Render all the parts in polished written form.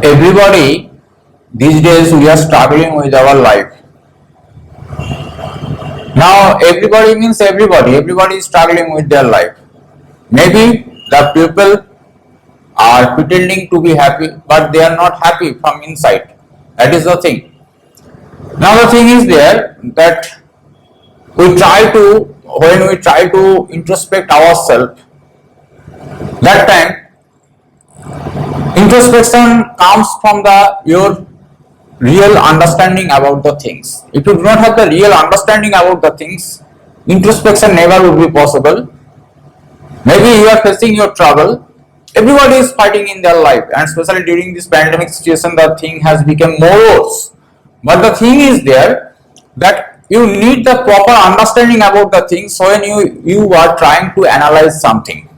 Everybody these days we are struggling with our life. Now everybody means everybody is struggling with their life. Maybe the people are pretending to be happy, but they are not happy from inside. That is the thing. Now the thing is there that when we try to introspect ourselves, that time introspection comes from your real understanding about the things. If you do not have the real understanding about the things, introspection never will be possible. Maybe you are facing your trouble. Everybody is fighting in their life, and especially during this pandemic situation, the thing has become more worse. But the thing is there that you need the proper understanding about the things when you are trying to analyze something.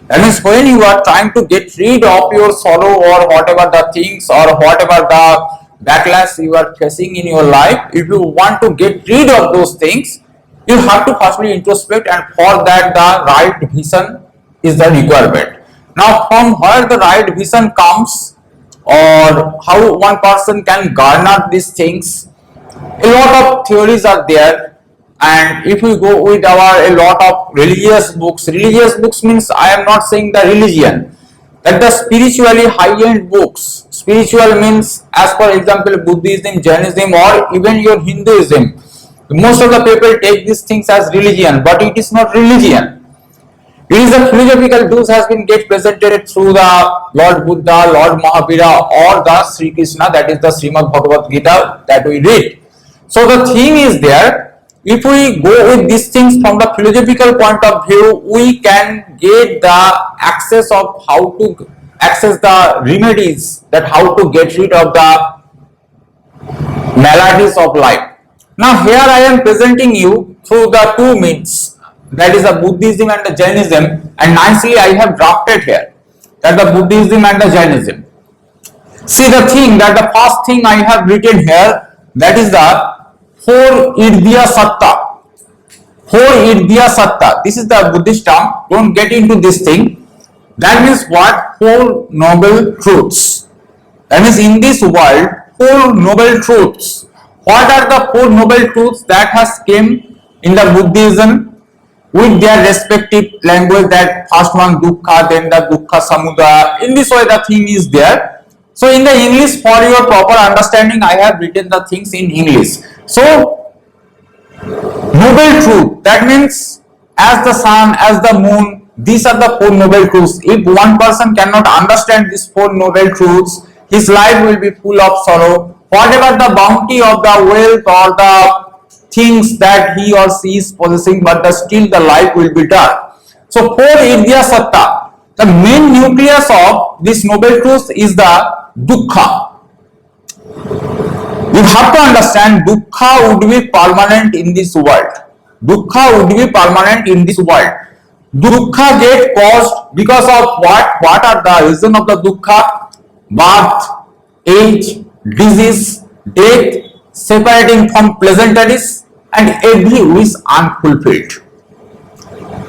That means when you are trying to get rid of your sorrow or whatever the things or whatever the backlash you are facing in your life, if you want to get rid of those things, you have to firstly introspect, and for that the right vision is the requirement. Now from where the right vision comes or how one person can garner these things, a lot of theories are there. And if we go with a lot of religious books means I am not saying the religion, that the spiritually high-end books. Spiritual means, as for example, Buddhism, Jainism, or even your Hinduism. Most of the people take these things as religion, but it is not religion. It is a philosophical tools has been get presented through the Lord Buddha, Lord Mahavira, or the Sri Krishna, that is the Srimad Bhagavad Gita that we read. So the thing is there, if we go with these things from the philosophical point of view, we can get the access of how to access the remedies, that how to get rid of the maladies of life. Now here I am presenting you through the two means, that is the Buddhism and the Jainism, and nicely I have drafted here that the Buddhism and the Jainism. See the thing, that the first thing I have written here, that is the Four Irdhya Satta. Four Irdhya Satta. This is the Buddhist term. Don't get into this thing. That means what? Four noble truths. That means in this world, four noble truths. What are the four noble truths that has came in the Buddhism with their respective language? That first one dukkha, then the dukkha samudaya. In this way the thing is there. So in the English, for your proper understanding, I have written the things in English. So noble truth, that means as the sun, as the moon, these are the four noble truths. If one person cannot understand these four noble truths, his life will be full of sorrow. Whatever the bounty of the wealth or the things that he or she is possessing, but still the life will be dark. So four Irdhya Satta, the main nucleus of this noble truth is the dukkha. You have to understand, dukkha would be permanent in this world. Dukkha would be permanent in this world. Dukkha get caused because of what? What are the reason of the dukkha? Birth, age, disease, death, separating from pleasantries, and every wish unfulfilled.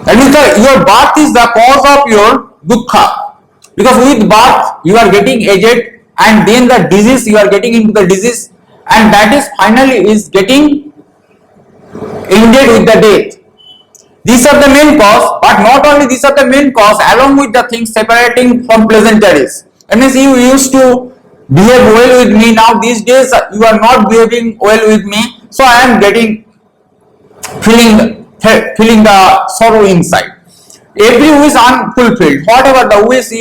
That means your birth is the cause of your dukkha. Because with birth you are getting aged, and then the disease, you are getting into the disease, and that is finally is getting ended with the death. These are the main cause, but not only these are the main cause, along with the things separating from pleasantries. That means you used to behave well with me, now these days you are not behaving well with me, so I am getting feeling the sorrow inside. Every wish unfulfilled, whatever the wish,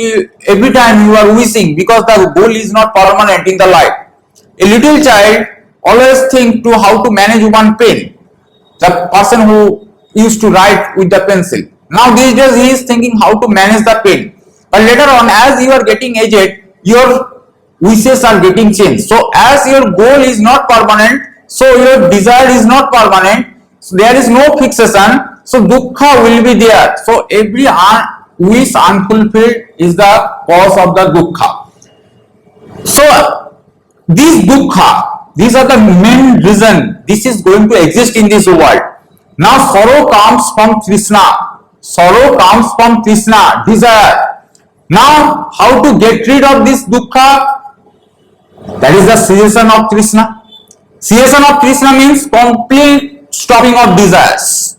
every time you are wishing, because the goal is not permanent in the life. A little child always think to how to manage one pen, the person who used to write with the pencil. Now these days he is thinking how to manage the pen, but later on as you are getting aged, your wishes are getting changed. So as your goal is not permanent, so your desire is not permanent, so there is no fixation, so dukkha will be there. So every wish unfulfilled is the cause of the dukkha. So this dukkha, these are the main reason this is going to exist in this world. Now sorrow comes from Krishna. Sorrow comes from Krishna, desire. Now how to get rid of this dukkha? That is the cessation of Trishna. Cessation of Trishna means complete stopping of desires.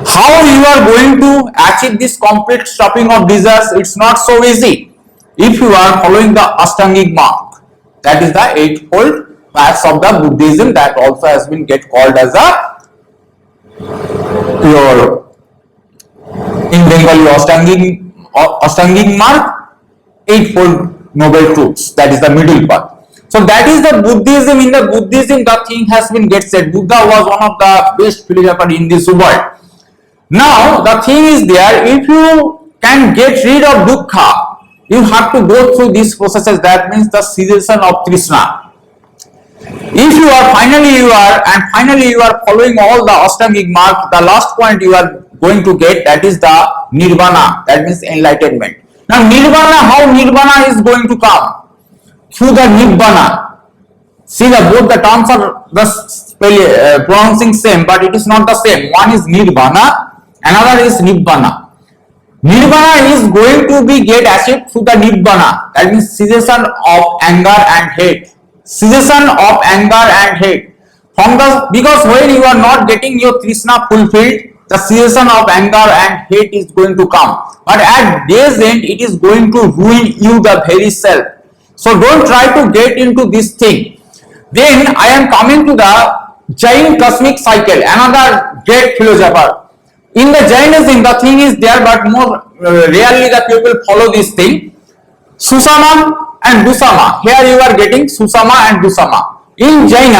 How you are going to achieve this complete stopping of desires? It's not so easy. If you are following the Ashtangic mark, that is the eightfold paths of the Buddhism, that also has been called as a your in Bengali Ashtangic mark, eightfold noble truths. That is the middle path. So that is the Buddhism. In the Buddhism, the thing has been said. Buddha was one of the best philosophers in this world. Now the thing is there, if you can get rid of dukkha, you have to go through these processes. That means the cessation of Trishna. If you are finally you are following all the Ashtangic mark, the last point you are going to get, that is the Nirvana. That means enlightenment. Now Nirvana, how Nirvana is going to come? Through the Nibbana. See, both the terms are the pronouncing same, but it is not the same. One is Nirvana, another is Nibbana. Nirvana is going to be achieved through the Nibbana. That means cessation of anger and hate. Cessation of anger and hate. Because when you are not getting your Trishna fulfilled, the cessation of anger and hate is going to come. But at day's end, it is going to ruin you the very self. So don't try to get into this thing. Then I am coming to the Jain cosmic cycle, another great philosopher. In the Jainism, the thing is there, but more rarely the people follow this thing. Susama and Dusama. Here you are getting Susama and Dusama. In Jain,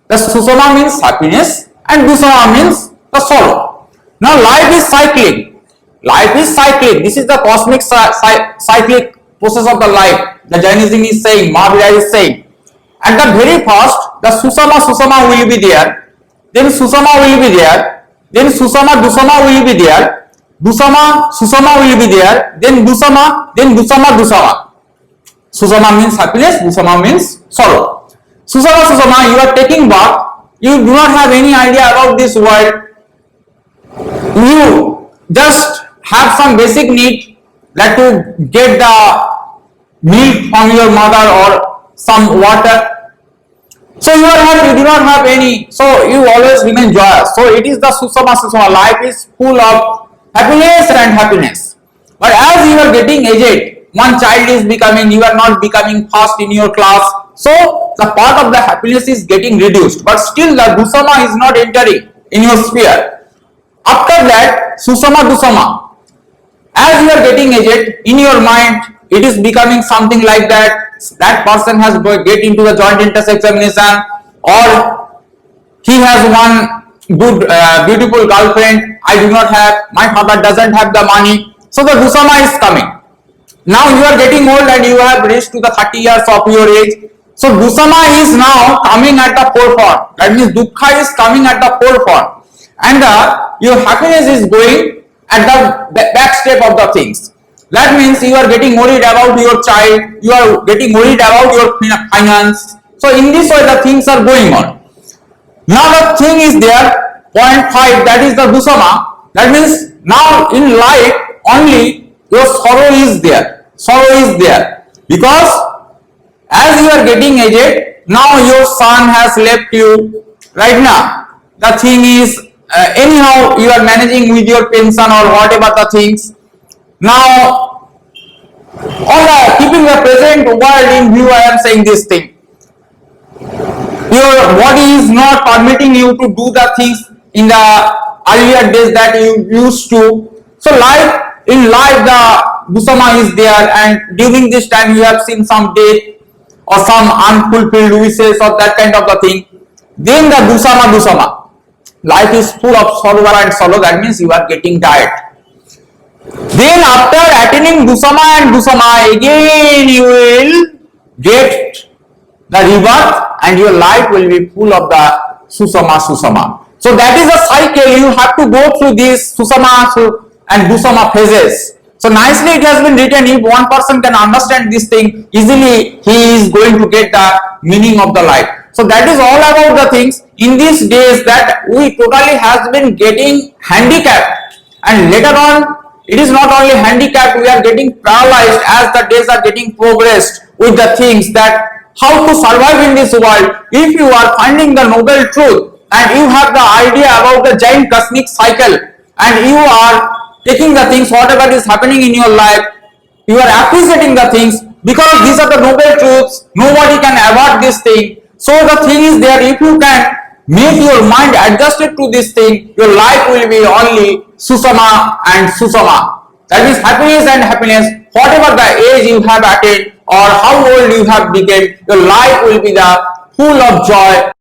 the Susama means happiness and Dusama means the sorrow. Now life is cycling. Life is cyclic. This is the cosmic cyclic process of the life. The Jainism is saying, Mahavira is saying. At the very first, the Susama will be there. Then Susama will be there. Then Susama will be there. Susama will be there. Then Dusama. Susama means happiness. Dusama means sorrow. Susama, you are taking birth. You do not have any idea about this world. You just have some basic need, that to get the milk from your mother or some water. So you are happy, you do not have any, so you always remain joyous. So it is the Susama. Life is full of happiness and happiness. But as you are getting aged, one child is becoming, you are not becoming fast in your class. So the part of the happiness is getting reduced. But still the Dusama is not entering in your sphere. After that, Dusama. As you are getting aged, in your mind, it is becoming something like that. That person has get into the joint entrance examination, or he has one good beautiful girlfriend. I do not have, my father doesn't have the money. So the Dusama is coming. Now you are getting old and you have reached to the 30 years of your age. So Dusama is now coming at the forefront. That means Dukkha is coming at the forefront. And your happiness is going at the back step of the things. That means you are getting worried about your child, you are getting worried about your finance. So in this way the things are going on. Now the thing is there, point 5, that is the Dusama. That means now in life only your sorrow is there. Sorrow is there. Because as you are getting aged, now your son has left you. Right now, the thing is, anyhow you are managing with your pension or whatever the things. Now, keeping the present world in view, I am saying this thing. Your body is not permitting you to do the things in the earlier days that you used to. So in life the Dusama is there, and during this time you have seen some death or some unfulfilled wishes or that kind of the thing. Then the Dusama. Life is full of sorrow and sorrow. That means you are getting tired. Then after attaining Dusama, again you will get the rebirth and your life will be full of the Susama. So that is a cycle. You have to go through these Susama and Dusama phases. So nicely it has been written. If one person can understand this thing easily, he is going to get the meaning of the life. So that is all about the things in these days that we totally has been getting handicapped, and later on It is not only handicapped, we are getting paralyzed as the days are getting progressed with the things that how to survive in this world. If you are finding the noble truth and you have the idea about the giant cosmic cycle and you are taking the things, whatever is happening in your life, you are appreciating the things because these are the noble truths. Nobody can avoid this thing. So the thing is there, if you can make your mind adjusted to this thing, your life will be only susama and susama. That is happiness and happiness. Whatever the age you have attained or how old you have become, your life will be the full of joy.